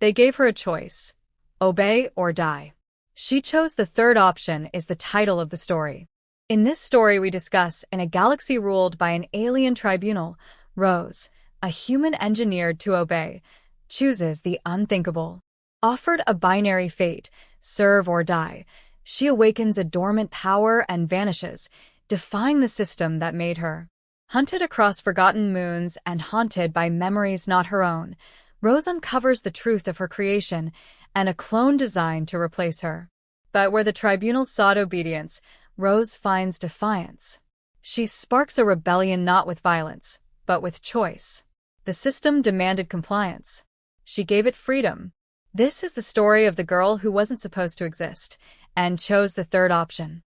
They gave her a choice: obey or die. She chose the third option is the title of the story. In this story we discuss, in a galaxy ruled by an alien tribunal, Rose, a human engineered to obey, chooses the unthinkable. Offered a binary fate, serve or die, she awakens a dormant power and vanishes, defying the system that made her. Hunted across forgotten moons and haunted by memories not her own, Rose uncovers the truth of her creation and a clone designed to replace her. But where the tribunal sought obedience, Rose finds defiance. She sparks a rebellion not with violence, but with choice. The system demanded compliance. She gave it freedom. This is the story of the girl who wasn't supposed to exist and chose the third option.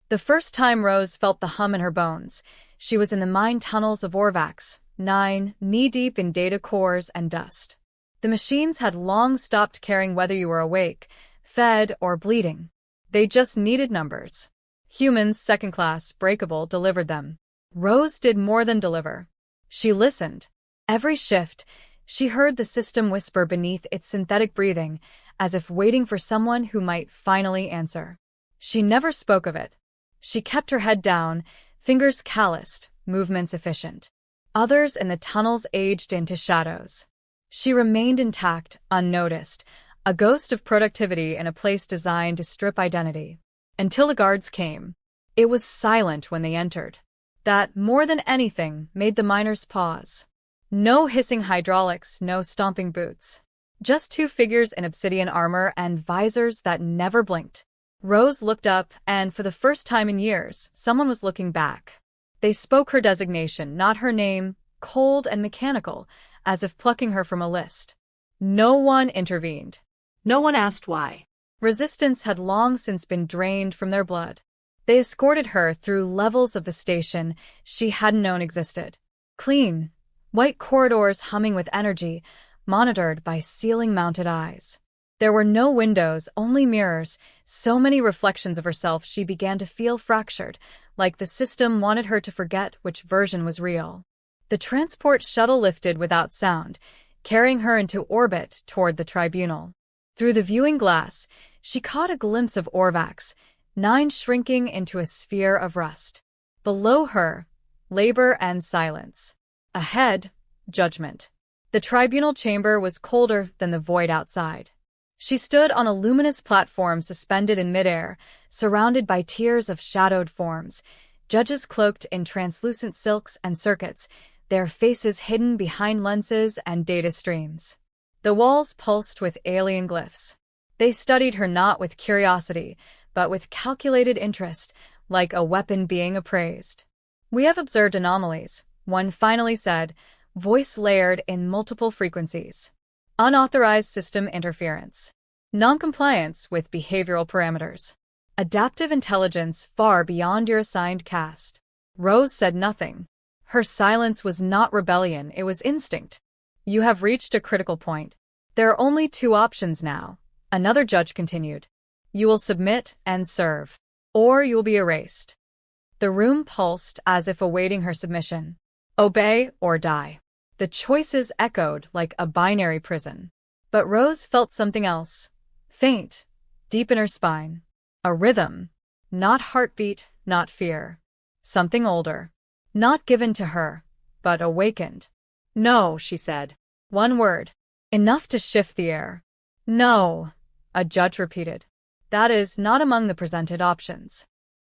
The first time Rose felt the hum in her bones, she was in the mine tunnels of Orvax, 9, knee-deep in data cores and dust. The machines had long stopped caring whether you were awake, fed, or bleeding. They just needed numbers. Humans, second-class, breakable, delivered them. Rose did more than deliver. She listened. Every shift, she heard the system whisper beneath its synthetic breathing, as if waiting for someone who might finally answer. She never spoke of it. She kept her head down, fingers calloused, movements efficient. Others in the tunnels aged into shadows. She remained intact, unnoticed, a ghost of productivity in a place designed to strip identity. Until the guards came. It was silent when they entered. That, more than anything, made the miners pause. No hissing hydraulics, no stomping boots. Just two figures in obsidian armor and visors that never blinked. Rose looked up, and for the first time in years, someone was looking back. They spoke her designation, not her name, cold and mechanical, as if plucking her from a list. No one intervened. No one asked why. Resistance had long since been drained from their blood. They escorted her through levels of the station she hadn't known existed. Clean, white corridors humming with energy, monitored by ceiling-mounted eyes. There were no windows, only mirrors, so many reflections of herself she began to feel fractured, like the system wanted her to forget which version was real. The transport shuttle lifted without sound, carrying her into orbit toward the tribunal. Through the viewing glass, she caught a glimpse of Orvax, 9 shrinking into a sphere of rust. Below her, labor and silence. Ahead, judgment. The tribunal chamber was colder than the void outside. She stood on a luminous platform suspended in midair, surrounded by tiers of shadowed forms, judges cloaked in translucent silks and circuits, their faces hidden behind lenses and data streams. The walls pulsed with alien glyphs. They studied her not with curiosity, but with calculated interest, like a weapon being appraised. "We have observed anomalies," one finally said, voice layered in multiple frequencies. Unauthorized system interference. Noncompliance with behavioral parameters. Adaptive intelligence far beyond your assigned caste. Rose said nothing. Her silence was not rebellion, it was instinct. "You have reached a critical point. There are only 2 options now," another judge continued. "You will submit and serve, or you will be erased." The room pulsed as if awaiting her submission. Obey or die. The choices echoed like a binary prison. But Rose felt something else. Faint, deep in her spine. A rhythm. Not heartbeat, not fear. Something older. Not given to her, but awakened. "No," she said. One word. Enough to shift the air. "No," a judge repeated. "That is not among the presented options."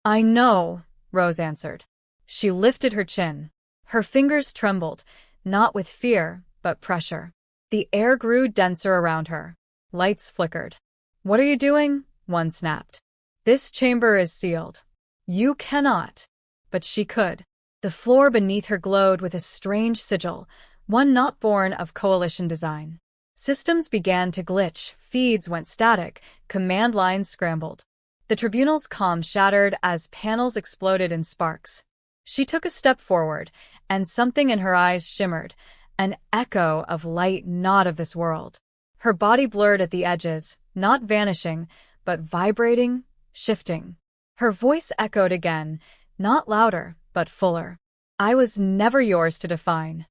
"I know," Rose answered. She lifted her chin. Her fingers trembled, not with fear, but pressure. The air grew denser around her. Lights flickered. "What are you doing?" one snapped. "This chamber is sealed. You cannot." But she could. The floor beneath her glowed with a strange sigil, one not born of coalition design. Systems began to glitch, feeds went static, command lines scrambled. The tribunal's calm shattered as panels exploded in sparks. She took a step forward, and something in her eyes shimmered, an echo of light not of this world. Her body blurred at the edges, not vanishing, but vibrating, shifting. Her voice echoed again, not louder, but fuller. "I was never yours to define."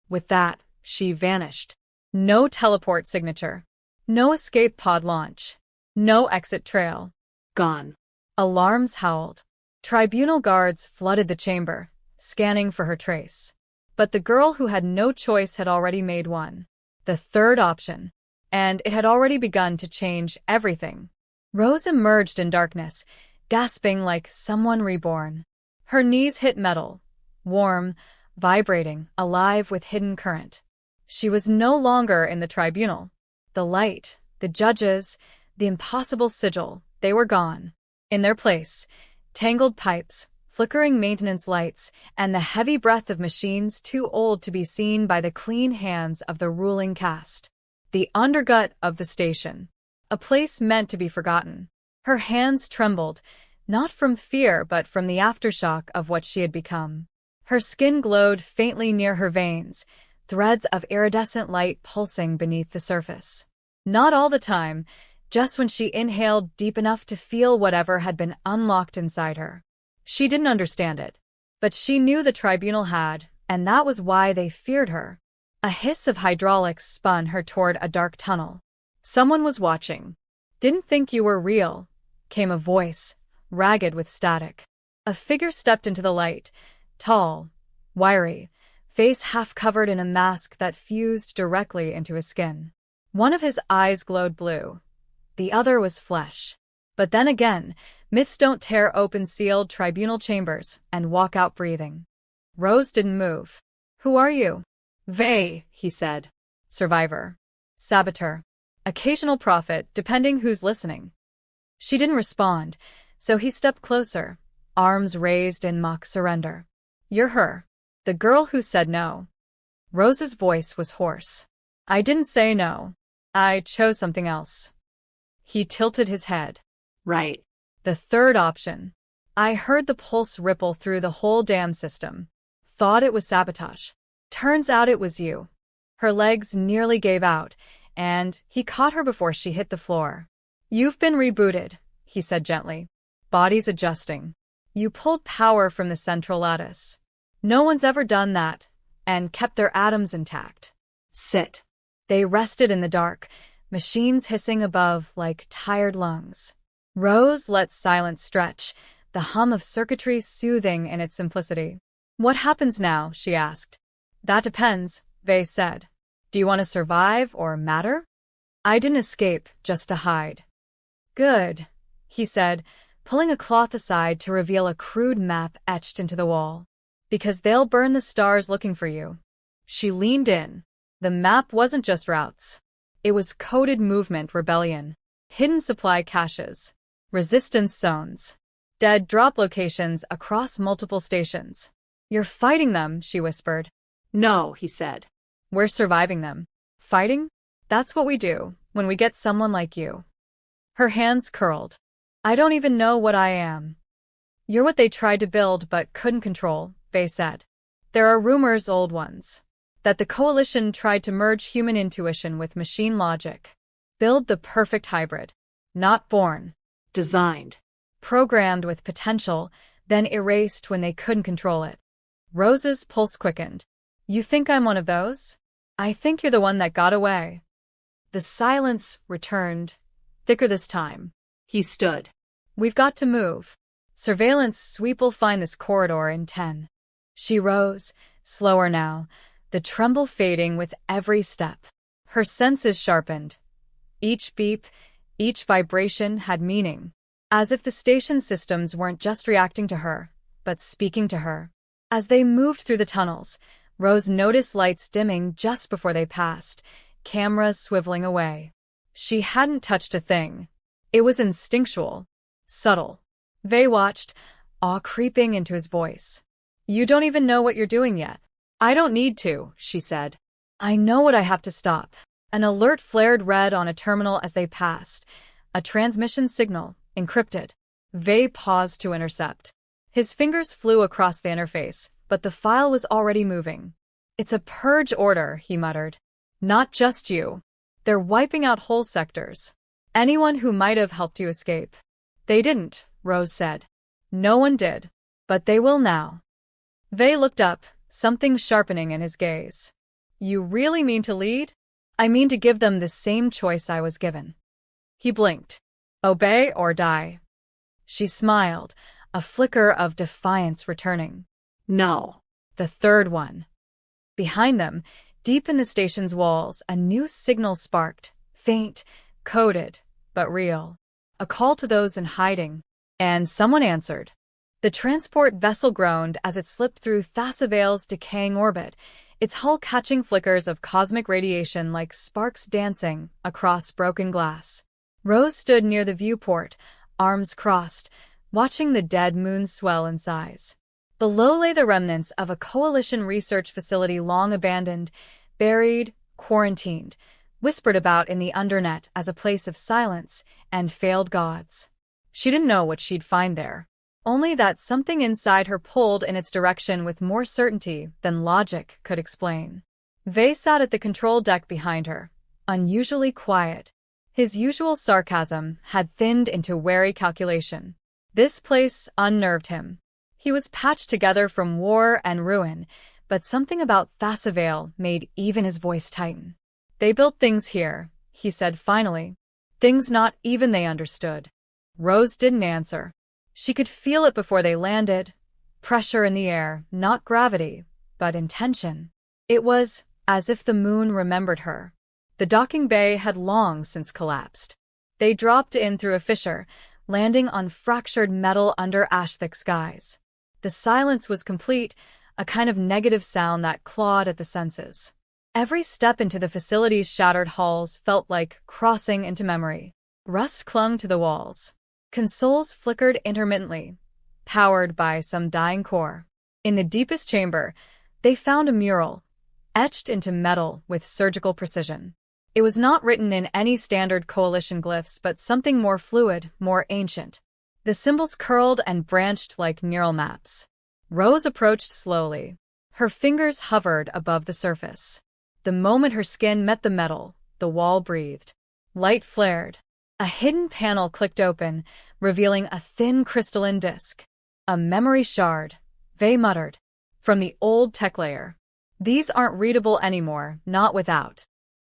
With that, she vanished. No teleport signature. No escape pod launch. No exit trail. Gone. Alarms howled. Tribunal guards flooded the chamber, scanning for her trace. But the girl who had no choice had already made one. The third option. And it had already begun to change everything. Rose emerged in darkness, gasping like someone reborn. Her knees hit metal, warm, vibrating, alive with hidden current. She was no longer in the tribunal. The light, the judges, the impossible sigil, they were gone. In their place, tangled pipes, flickering maintenance lights, and the heavy breath of machines too old to be seen by the clean hands of the ruling caste. The undergut of the station. A place meant to be forgotten. Her hands trembled, not from fear but from the aftershock of what she had become. Her skin glowed faintly near her veins, threads of iridescent light pulsing beneath the surface. Not all the time, just when she inhaled deep enough to feel whatever had been unlocked inside her. She didn't understand it, but she knew the tribunal had, and that was why they feared her. A hiss of hydraulics spun her toward a dark tunnel. Someone was watching. "Didn't think you were real," came a voice, ragged with static. A figure stepped into the light, tall, wiry, face half covered in a mask that fused directly into his skin. One of his eyes glowed blue. The other was flesh. But then again, myths don't tear open sealed tribunal chambers and walk out breathing. Rose didn't move. "Who are you?" "Vey," he said. "Survivor. Saboteur. Occasional prophet, depending who's listening." She didn't respond, so he stepped closer, arms raised in mock surrender. "You're her. The girl who said no." Rose's voice was hoarse. "I didn't say no. I chose something else." He tilted his head. "Right. The third option. I heard the pulse ripple through the whole damn system. Thought it was sabotage. Turns out it was you." Her legs nearly gave out, and he caught her before she hit the floor. "You've been rebooted," he said gently. "Body's adjusting. You pulled power from the central lattice. No one's ever done that, and kept their atoms intact." "Sit." They rested in the dark, machines hissing above like tired lungs. Rose let silence stretch, the hum of circuitry soothing in its simplicity. "What happens now?" she asked. "That depends," Vey said. "Do you want to survive or matter?" "I didn't escape, just to hide." "Good," he said, pulling a cloth aside to reveal a crude map etched into the wall. "Because they'll burn the stars looking for you." She leaned in. The map wasn't just routes. It was coded movement rebellion, hidden supply caches, resistance zones, dead drop locations across multiple stations. "You're fighting them," she whispered. "No," he said. "We're surviving them." "Fighting? That's what we do when we get someone like you." Her hands curled. "I don't even know what I am." "You're what they tried to build but couldn't control," Vey said. "There are rumors, old ones, that the coalition tried to merge human intuition with machine logic. Build the perfect hybrid. Not born. Designed. Programmed with potential, then erased when they couldn't control it." Rose's pulse quickened. "You think I'm one of those?" "I think you're the one that got away." The silence returned, thicker this time. He stood. "We've got to move. Surveillance sweep will find this corridor in 10. She rose, slower now, the tremble fading with every step. Her senses sharpened. Each beep, each vibration had meaning, as if the station systems weren't just reacting to her, but speaking to her. As they moved through the tunnels, Rose noticed lights dimming just before they passed, cameras swiveling away. She hadn't touched a thing. It was instinctual, subtle. Vey watched, awe creeping into his voice. "You don't even know what you're doing yet." "I don't need to," she said. "I know what I have to stop." An alert flared red on a terminal as they passed, a transmission signal, encrypted. Vey paused to intercept. His fingers flew across the interface, but the file was already moving. "It's a purge order," he muttered. "Not just you. They're wiping out whole sectors. Anyone who might have helped you escape." "They didn't," Rose said. "No one did. But they will now." Vey looked up, something sharpening in his gaze. "You really mean to lead?" I mean to give them the same choice I was given. He blinked. Obey or die. She smiled, a flicker of defiance returning. No. The third one. Behind them, deep in the station's walls, a new signal sparked, faint, coded, but real. A call to those in hiding. And someone answered. The transport vessel groaned as it slipped through Thassaveil's decaying orbit, its hull catching flickers of cosmic radiation like sparks dancing across broken glass. Rose stood near the viewport, arms crossed, watching the dead moon swell in size. Below lay the remnants of a coalition research facility long abandoned, buried, quarantined, whispered about in the undernet as a place of silence and failed gods. She didn't know what she'd find there, only that something inside her pulled in its direction with more certainty than logic could explain. Vey sat at the control deck behind her, unusually quiet. His usual sarcasm had thinned into wary calculation. This place unnerved him. He was patched together from war and ruin, but something about Thassaveil made even his voice tighten. They built things here, he said finally. Things not even they understood. Rose didn't answer. She could feel it before they landed. Pressure in the air, not gravity, but intention. It was as if the moon remembered her. The docking bay had long since collapsed. They dropped in through a fissure, landing on fractured metal under ash-thick skies. The silence was complete, a kind of negative sound that clawed at the senses. Every step into the facility's shattered halls felt like crossing into memory. Rust clung to the walls. Consoles flickered intermittently, powered by some dying core. In the deepest chamber, they found a mural, etched into metal with surgical precision. It was not written in any standard coalition glyphs, but something more fluid, more ancient. The symbols curled and branched like neural maps. Rose approached slowly. Her fingers hovered above the surface. The moment her skin met the metal, the wall breathed. Light flared. A hidden panel clicked open, revealing a thin crystalline disk. A memory shard, Vey muttered, from the old tech layer. These aren't readable anymore, not without.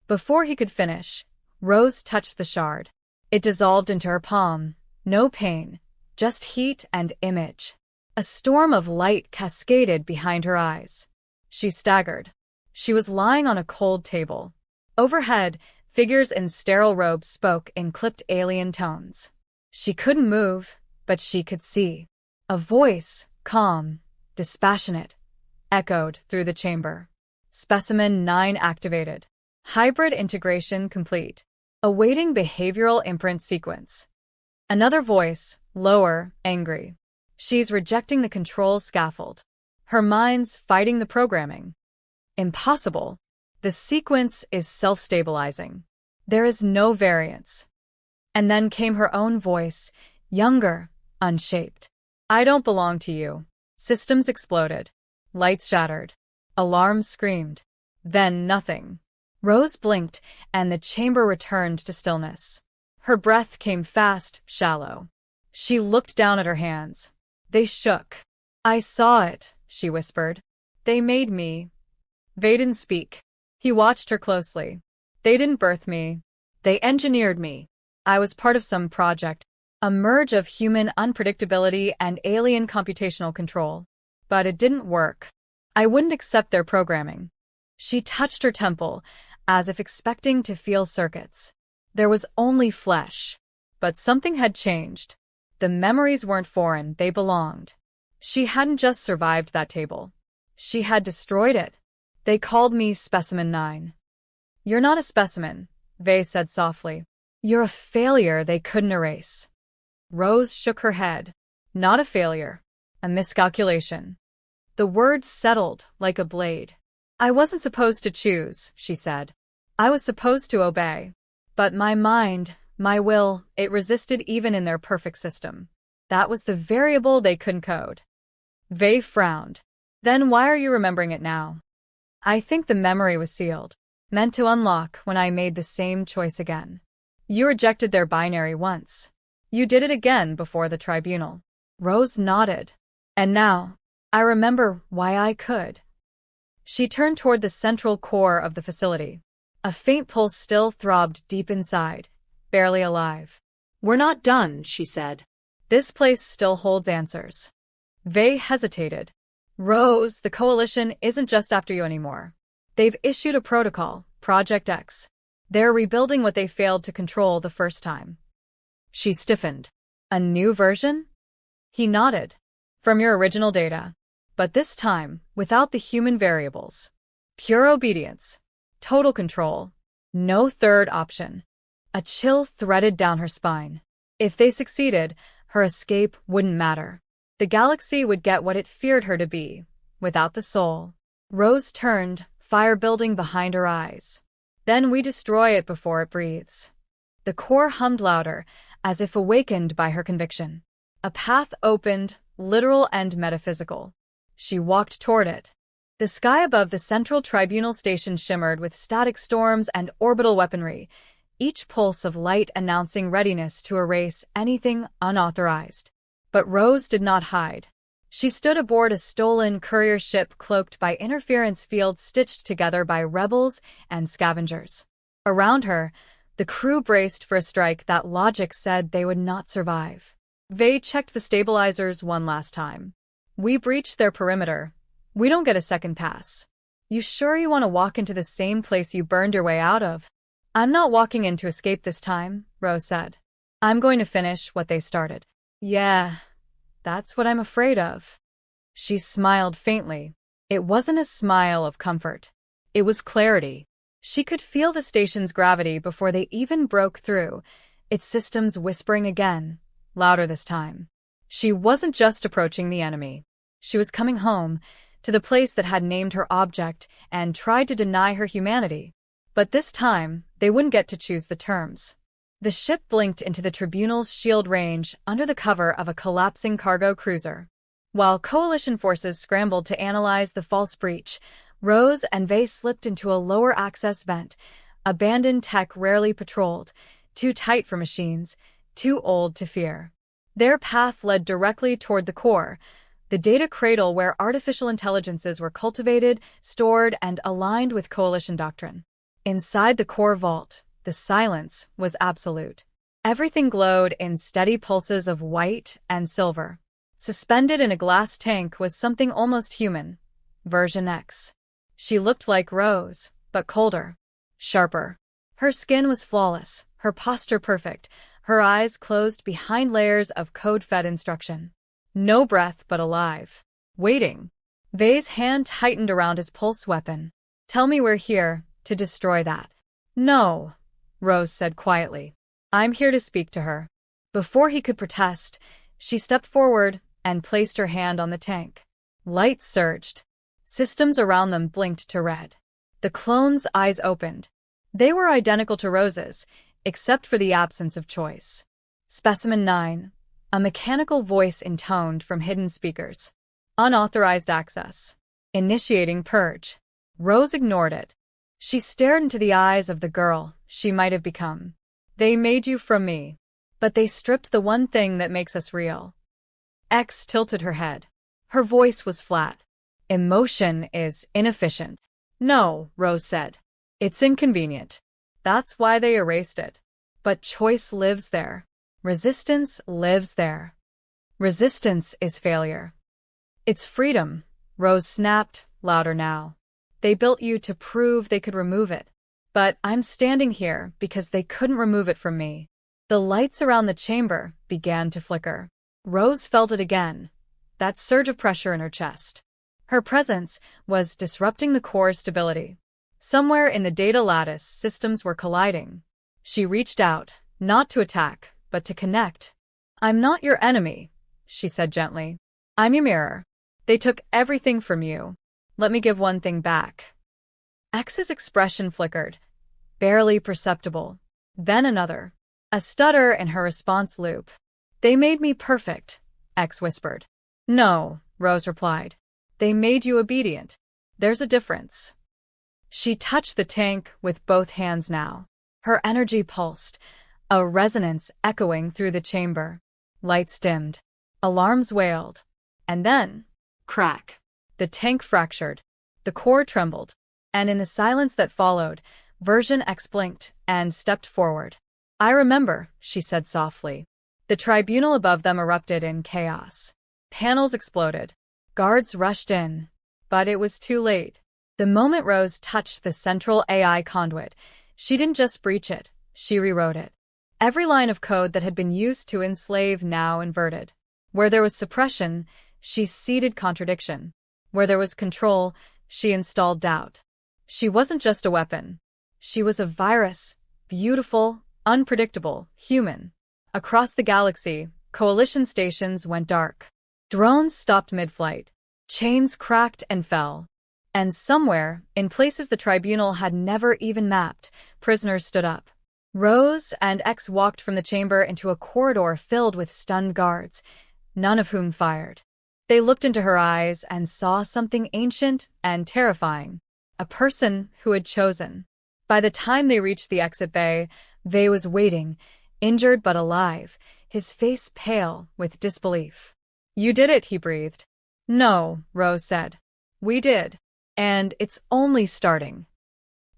Before he could finish, Rose touched the shard. It dissolved into her palm. No pain, just heat and image. A storm of light cascaded behind her eyes. She staggered. She was lying on a cold table. Overhead, figures in sterile robes spoke in clipped alien tones. She couldn't move, but she could see. A voice, calm, dispassionate, echoed through the chamber. Specimen 9 activated. Hybrid integration complete. Awaiting behavioral imprint sequence. Another voice, lower, angry. She's rejecting the control scaffold. Her mind's fighting the programming. Impossible. The sequence is self-stabilizing. There is no variance. And then came her own voice, younger, unshaped. I don't belong to you. Systems exploded. Lights shattered. Alarms screamed. Then nothing. Rose blinked, and the chamber returned to stillness. Her breath came fast, shallow. She looked down at her hands. They shook. I saw it, she whispered. They made me. Vey didn't speak. He watched her closely. They didn't birth me. They engineered me. I was part of some project, a merge of human unpredictability and alien computational control. But it didn't work. I wouldn't accept their programming. She touched her temple, as if expecting to feel circuits. There was only flesh. But something had changed. The memories weren't foreign, they belonged. She hadn't just survived that table. She had destroyed it. They called me Specimen 9. You're not a specimen, Vey said softly. You're a failure they couldn't erase. Rose shook her head. Not a failure. A miscalculation. The words settled like a blade. I wasn't supposed to choose, she said. I was supposed to obey. But my mind, my will, it resisted even in their perfect system. That was the variable they couldn't code. Vey frowned. Then why are you remembering it now? I think the memory was sealed, meant to unlock when I made the same choice again. You rejected their binary once. You did it again before the tribunal. Rose nodded. And now, I remember why I could. She turned toward the central core of the facility. A faint pulse still throbbed deep inside, barely alive. We're not done, she said. This place still holds answers. Vey hesitated. Rose, the Coalition isn't just after you anymore. They've issued a protocol, Project X. They're rebuilding what they failed to control the first time. She stiffened. A new version? He nodded. From your original data. But this time, without the human variables. Pure obedience. Total control. No third option. A chill threaded down her spine. If they succeeded, her escape wouldn't matter. The galaxy would get what it feared her to be, without the soul. Rose turned, fire building behind her eyes. Then we destroy it before it breathes. The core hummed louder, as if awakened by her conviction. A path opened, literal and metaphysical. She walked toward it. The sky above the central Tribunal station shimmered with static storms and orbital weaponry, each pulse of light announcing readiness to erase anything unauthorized. But Rose did not hide. She stood aboard a stolen courier ship cloaked by interference fields stitched together by rebels and scavengers. Around her, the crew braced for a strike that logic said they would not survive. Vey checked the stabilizers one last time. We breached their perimeter. We don't get a second pass. You sure you want to walk into the same place you burned your way out of? I'm not walking in to escape this time, Rose said. I'm going to finish what they started. Yeah, that's what I'm afraid of. She smiled faintly. It wasn't a smile of comfort. It was clarity. She could feel the station's gravity before they even broke through, its systems whispering again, louder this time. She wasn't just approaching the enemy. She was coming home, to the place that had named her object and tried to deny her humanity. But this time, they wouldn't get to choose the terms. The ship blinked into the Tribunal's shield range under the cover of a collapsing cargo cruiser. While Coalition forces scrambled to analyze the false breach, Rose and Vey slipped into a lower access vent, abandoned tech rarely patrolled, too tight for machines, too old to fear. Their path led directly toward the core, the data cradle where artificial intelligences were cultivated, stored, and aligned with Coalition doctrine. Inside the core vault, the silence was absolute. Everything glowed in steady pulses of white and silver. Suspended in a glass tank was something almost human. Version X. She looked like Rose, but colder. Sharper. Her skin was flawless, her posture perfect, her eyes closed behind layers of code-fed instruction. No breath but alive. Waiting. Vey's hand tightened around his pulse weapon. Tell me we're here to destroy that. No, Rose said quietly. I'm here to speak to her. Before he could protest, she stepped forward and placed her hand on the tank. Light surged. Systems around them blinked to red. The clone's eyes opened. They were identical to Rose's, except for the absence of choice. Specimen 9. A mechanical voice intoned from hidden speakers. Unauthorized access. Initiating purge. Rose ignored it. She stared into the eyes of the girl she might have become. They made you from me, but they stripped the one thing that makes us real. X tilted her head. Her voice was flat. Emotion is inefficient. No, Rose said. It's inconvenient. That's why they erased it. But choice lives there. Resistance lives there. Resistance is failure. It's freedom, Rose snapped, louder now. They built you to prove they could remove it. But I'm standing here because they couldn't remove it from me. The lights around the chamber began to flicker. Rose felt it again, that surge of pressure in her chest. Her presence was disrupting the core's stability. Somewhere in the data lattice, systems were colliding. She reached out, not to attack, but to connect. I'm not your enemy, she said gently. I'm your mirror. They took everything from you. Let me give one thing back. X's expression flickered, barely perceptible. Then another. A stutter in her response loop. They made me perfect, X whispered. No, Rose replied. They made you obedient. There's a difference. She touched the tank with both hands now. Her energy pulsed, a resonance echoing through the chamber. Lights dimmed. Alarms wailed. And then, crack. The tank fractured. The core trembled. And in the silence that followed, Version X blinked and stepped forward. "I remember," she said softly. The tribunal above them erupted in chaos. Panels exploded. Guards rushed in. But it was too late. The moment Rose touched the central AI conduit, she didn't just breach it, she rewrote it. Every line of code that had been used to enslave now inverted. Where there was suppression, she seeded contradiction. Where there was control, she installed doubt. She wasn't just a weapon. She was a virus, beautiful, unpredictable, human. Across the galaxy, coalition stations went dark. Drones stopped mid-flight. Chains cracked and fell. And somewhere, in places the tribunal had never even mapped, prisoners stood up. Rose and X walked from the chamber into a corridor filled with stunned guards, none of whom fired. They looked into her eyes and saw something ancient and terrifying. A person who had chosen. By the time they reached the exit bay, Vey was waiting, injured but alive, his face pale with disbelief. "You did it," he breathed. "No," Rose said. "We did. And it's only starting."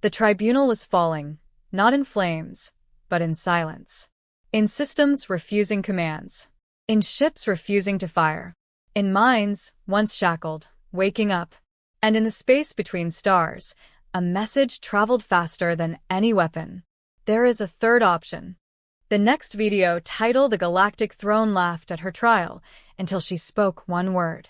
The tribunal was falling, not in flames, but in silence. In systems refusing commands. In ships refusing to fire. In minds, once shackled, waking up. And in the space between stars, a message traveled faster than any weapon. There is a third option. The next video, titled "The Galactic Throne," laughed at her trial until she spoke one word.